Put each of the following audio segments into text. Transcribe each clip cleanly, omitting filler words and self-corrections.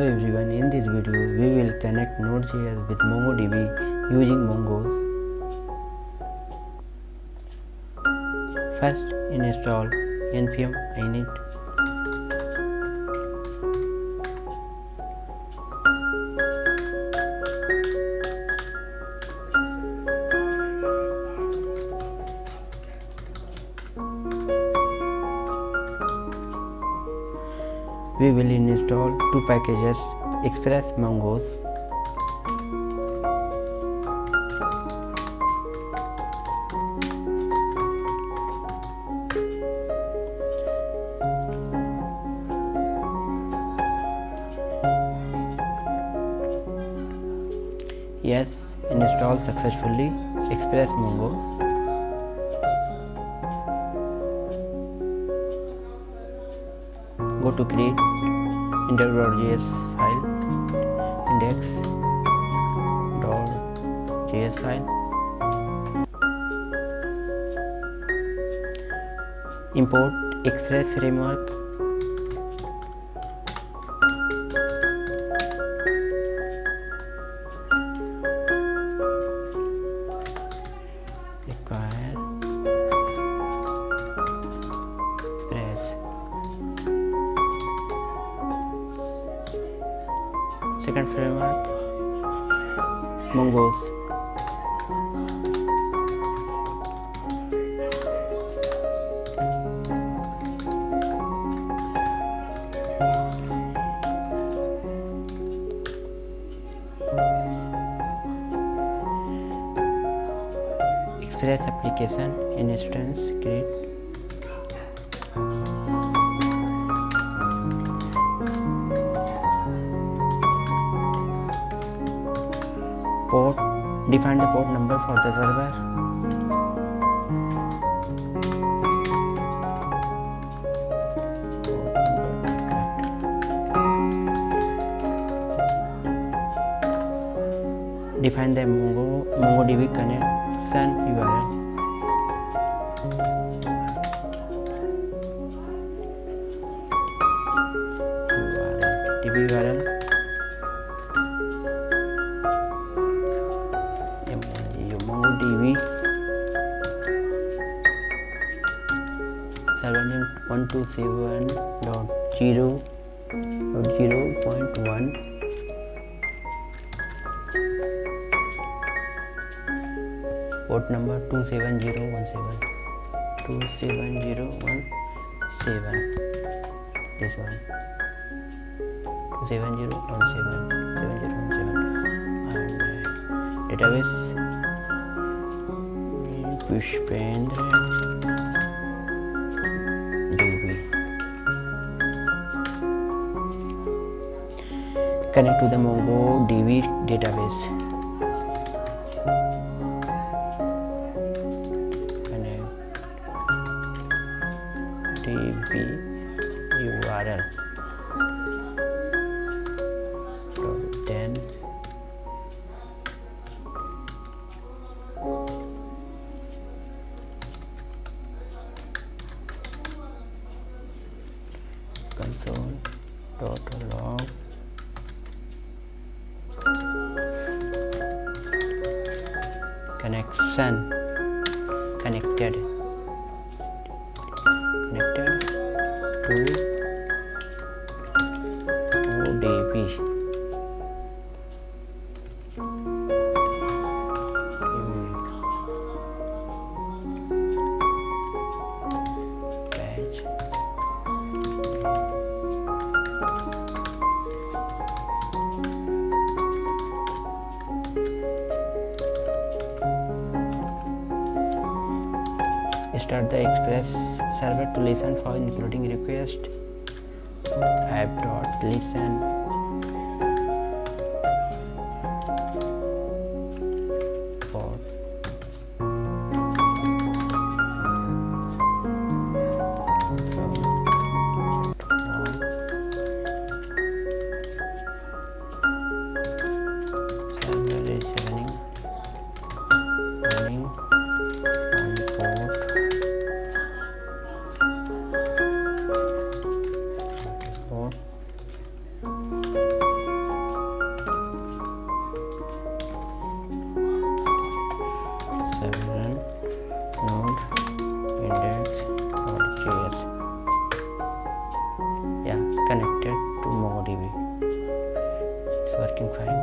Hello everyone, in this video we will connect Node.js with MongoDB using Mongo. First install npm init. We will install two packages, Express Mongos. Yes, install successfully Express Mongos. Go to create index.js file, index.js file. Import Express framework. Require press. Second framework, Mongos. Express application instance create. Port, define the port number for the server. Define the MongoDB connection URL. DB URL. MongoDB server name 127.0.0.1. Port number 27017. This one 27017 and database Pushpendra DB. Connect to the MongoDB database. DB URL. Then console.log connection connected to MongoDB. Catch. Start the Express server to listen for including request. App.listen. For server is running on port 4 run node index.js. Yeah, connected to MongoDB. It's working fine.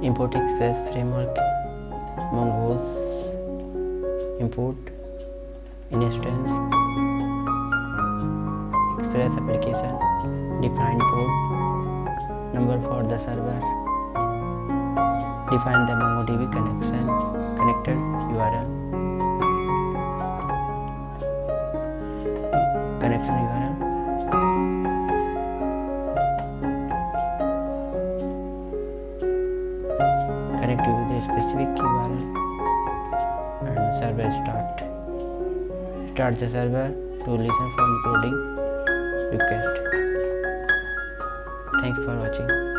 Import Express framework, Mongo's import instance, Express application, define port number for the server, define the MongoDB connected URL, connection URL, connect with a specific URL, and server start the server to listen for including request. Thanks for watching.